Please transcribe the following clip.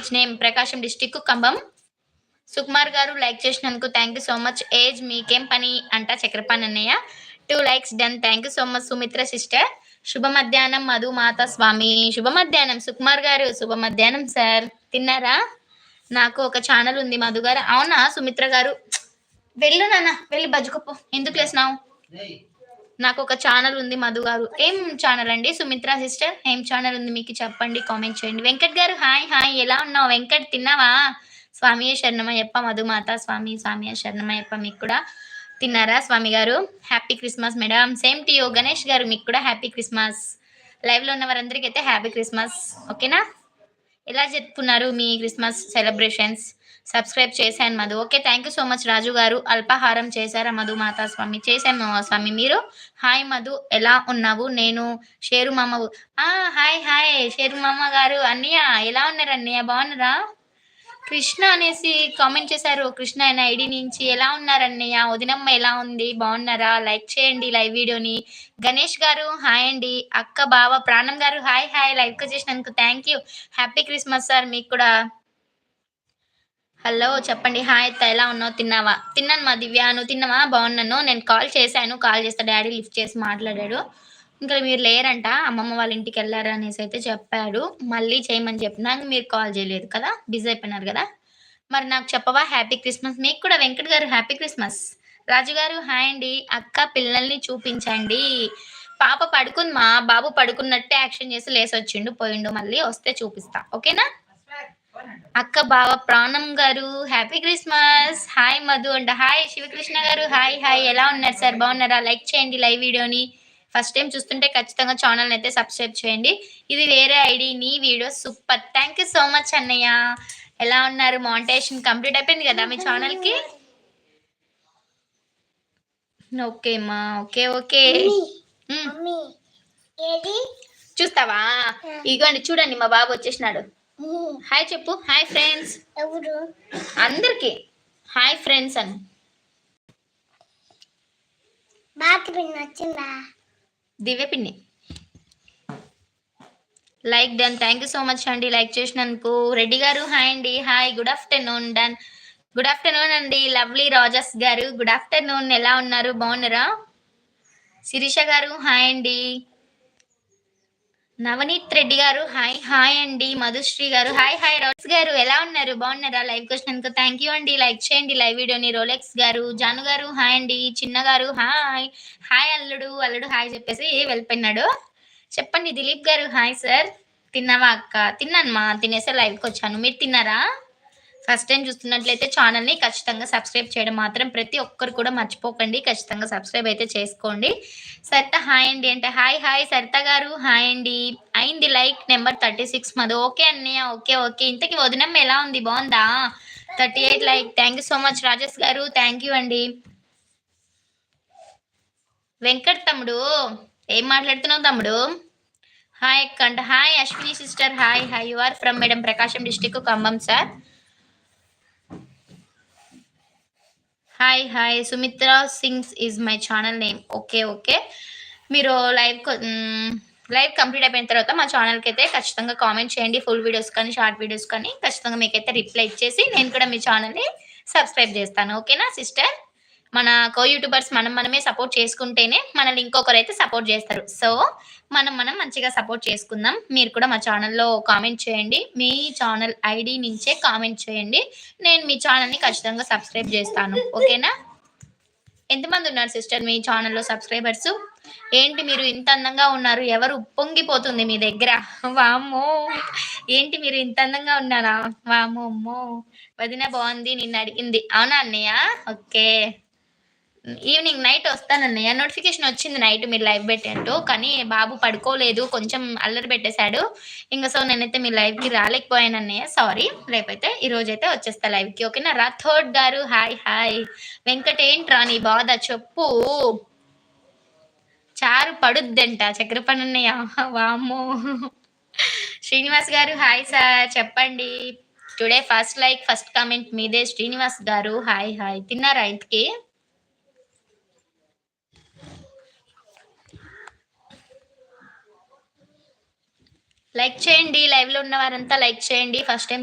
Village name ప్రకాశం district కంబం. సుకుమార్ గారు like చేసినందుకు thank you so much. Age మీకేం పని అంట చక్రపాణి అన్నయ్య. 2 likes done. Thank you so much Sumitra sister. శుభ మధ్యాహ్నం మధు మాత స్వామి. శుభ మధ్యాహ్నం సుకుమార్ గారు. శుభ మధ్యాహ్నం సార్. తిన్నారా? నాకు ఒక ఛానల్ ఉంది మధు గారు. అవునా సుమిత్ర గారు? వెళ్ళు నాన్న, వెళ్ళి బజ్జుకోపో. ఎందుకు లేసినావు? నాకు ఒక ఛానల్ ఉంది మధు గారు. ఏం ఛానల్ అండి సుమిత్ర సిస్టర్? ఏం ఛానల్ ఉంది మీకు చెప్పండి, కామెంట్ చేయండి. వెంకట్ గారు హాయ్ హాయ్, ఎలా ఉన్నావు వెంకట్? తిన్నావా? స్వామియే శరణమయ్యప్ప మధుమాత స్వామి. స్వామియే శరణమయ్యప్ప. మీకు కూడా తిన్నారా స్వామి గారు? Happy Christmas madam. Same to you Ganesh గారు, మీకు కూడా హ్యాపీ క్రిస్మస్. లైవ్లో ఉన్న వారందరికీ అయితే హ్యాపీ క్రిస్మస్. ఓకేనా? ఎలా జరుపుకున్నారు మీ క్రిస్మస్ సెలబ్రేషన్స్? సబ్స్క్రైబ్ చేశాను Madhu. Okay, thank you so much Raju garu. అల్పాహారం చేశారా మధు మాతా స్వామి? చేశాను స్వామి. మీరు? హాయ్ మధు, ఎలా ఉన్నావు? నేను షేరు మామ. హాయ్ హాయ్ షేరు మామ గారు. అన్నయ్య ఎలా ఉన్నారు? అన్నయ్య బాగున్నారా? కృష్ణ అనేసి కామెంట్ చేశారు. కృష్ణ అనే ఐడి నుంచి. ఎలా ఉన్నారు అన్నయ్య? వదినమ్మ ఎలా ఉంది? బాగున్నారా? లైక్ చేయండి లైవ్ వీడియోని. గణేష్ గారు హాయ్ అండి. అక్క బావ ప్రాణం గారు హాయ్ హాయ్. లైవ్ చేసినందుకు thank you. Happy Christmas sir మీకు కూడా. హలో చెప్పండి. హాయ్ అత్త, ఎలా ఉన్నావు? తిన్నావా? తిన్నాను మా దివ్య. నువ్వు తిన్నావా? బాగున్నాను. నేను కాల్ చేశాను. కాల్ చేస్తే డాడీ లిఫ్ట్ చేసి మాట్లాడాడు. ఇంకా మీరు లేరంట, అమ్మమ్మ వాళ్ళ ఇంటికి వెళ్ళారు అనేసి అయితే చెప్పాడు. మళ్ళీ చేయమని చెప్పినా మీరు కాల్ చేయలేదు కదా, బిజీ అయిపోయినారు కదా. మరి నాకు చెప్పవా హ్యాపీ క్రిస్మస్? మీకు కూడా వెంకట్ గారు హ్యాపీ క్రిస్మస్. రాజు గారు హాయ్ అండి. అక్క పిల్లల్ని చూపించండి. పాప పడుకుంది, మా బాబు పడుకున్నట్టే యాక్షన్ చేసి లేసొచ్చిండు పోయిండు. మళ్ళీ వస్తే చూపిస్తా, ఓకేనా? అక్క బావ ప్రాణం గారు హ్యాపీ క్రిస్మస్. హాయ్ మధు అంట. హాయ్ శివకృష్ణ గారు హాయ్ హాయ్. ఎలా ఉన్నారు సార్? బాగున్నారా? లైక్ చేయండి లైవ్ వీడియోని. ఫస్ట్ టైం చూస్తుంటే ఖచ్చితంగా ఛానల్ అయితే సబ్స్క్రైబ్ చేయండి. ఇది వేరే ఐడి, నీ video super. Thank you so much అన్నయ్య. ఎలా ఉన్నారు? మానిటైజేషన్ కంప్లీట్ అయిపోయింది కదా మీ ఛానల్కి? ఓకే మా, ఓకే ఓకే. చూస్తావా? ఇగోండి చూడండి, మా బాబు వచ్చేసినాడు. హాయ్ చెప్పు. Hi friends. అందరికి హాయ్ ఫ్రెండ్స్ అని. దివ్య పిన్ని like done. Thank you so much అండి లైక్ చేసినందుకు. రెడ్డి గారు హాయ్ అండి. Hi good afternoon. Done. Good afternoon అండి. లవ్లీ రాజస్ గారు గుడ్ ఆఫ్టర్నూన్. ఎలా ఉన్నారు? బాగున్నారా? శిరీష గారు హాయ్ అండి. నవనీత్ రెడ్డి గారు హాయ్ హాయ్ అండి. మధుశ్రీ గారు హాయ్ హాయ్. రాజ్ గారు ఎలా ఉన్నారు? బాగున్నారా? లైవ్ వచ్చినందుకు థ్యాంక్ యూ అండి. లైక్ చేయండి లైవ్ వీడియోని. రోలెక్స్ గారు, జాను గారు హాయ్ అండి. చిన్న గారు హాయ్ హాయ్. అల్లుడు అల్లుడు హాయ్ చెప్పేసి వెళ్ళిపోయినాడు. చెప్పండి. దిలీప్ గారు హాయ్ సార్. తిన్నావా అక్క? తిన్నాను మా, తినేసే లైవ్కి వచ్చాను. మీరు తిన్నారా? ఫస్ట్ టైం చూస్తున్నట్లయితే ఛానల్ని ఖచ్చితంగా సబ్స్క్రైబ్ చేయడం మాత్రం ప్రతి ఒక్కరు కూడా మర్చిపోకండి. ఖచ్చితంగా సబ్స్క్రైబ్ అయితే చేసుకోండి. సరిత హాయ్ అండి అంటే హాయ్ హాయ్. సరిత గారు హాయ్ అండి. అయింది లైక్ నెంబర్ 36 మధు. ఓకే అన్నయ్య, ఓకే ఓకే. ఇంతకీ వదినమ్మ ఎలా ఉంది? బాగుందా? 38 like. Thank you so much Rajesh garu. Thank you అండి. వెంకట్ తమ్ముడు ఏం మాట్లాడుతున్నావు తమ్ముడు? Hi Kanta. Hi Ashwini sister hi hi. You are from madam Prakasam district Khammam sir. Hi hi. Sumitra sings is my channel name. Okay okay. మీరు లైవ్ కంప్లీట్ అయిపోయిన తర్వాత మా ఛానల్కి అయితే ఖచ్చితంగా కామెంట్ చేయండి. ఫుల్ వీడియోస్ కానీ షార్ట్ వీడియోస్ కానీ ఖచ్చితంగా మీకైతే రిప్లై ఇచ్చేసి నేను కూడా మీ ఛానల్ని సబ్స్క్రైబ్ చేస్తాను. ఓకేనా సిస్టర్? మన కో యూట్యూబర్స్ మనమే సపోర్ట్ చేసుకుంటేనే మనల్ని ఇంకొకరైతే సపోర్ట్ చేస్తారు. సో మనం మంచిగా సపోర్ట్ చేసుకుందాం. మీరు కూడా మా ఛానల్లో కామెంట్ చేయండి. మీ ఛానల్ ఐడి నుంచే కామెంట్ చేయండి. నేను మీ ఛానల్ని ఖచ్చితంగా సబ్స్క్రైబ్ చేస్తాను. ఓకేనా? ఎంతమంది ఉన్నారు సిస్టర్ మీ ఛానల్లో సబ్స్క్రైబర్స్? ఏంటి మీరు ఇంత అందంగా ఉన్నారు? ఎవరు ఉప్పొంగిపోతుంది మీ దగ్గర? వామ్మో, ఏంటి మీరు ఇంత అందంగా ఉన్నారా? వామ్మో అమ్మో. వదిన బాగుంది నిన్ను అడిగింది. అవునా అన్నయ్య? ఓకే. ఈవినింగ్ నైట్ వస్తానన్నయ్య. నోటిఫికేషన్ వచ్చింది నైట్ మీరు లైవ్ పెట్టినట్టు, కానీ బాబు పడుకోలేదు, కొంచెం అల్లరి పెట్టేశాడు. ఇంకా సో నేనైతే మీ లైవ్కి రాలేకపోయాను అన్నయ్య, సారీ. రేపైతే ఈ రోజైతే వచ్చేస్తా లైవ్కి. ఓకేనా? రాథోడ్ గారు హాయ్ హాయ్. వెంకట్ ఏంట్రా నీ బాధ చెప్పు. చారు పడుద్దంట చక్రపాణి అన్నయ్య. వామ్మో. శ్రీనివాస్ గారు హాయ్ సార్. చెప్పండి. Today first like first comment మీదే. శ్రీనివాస్ గారు హాయ్ హాయ్. తిన్నారా ఇంతకి? లైక్ చేయండి. లైవ్ లో ఉన్న వారంతా లైక్ చేయండి. First time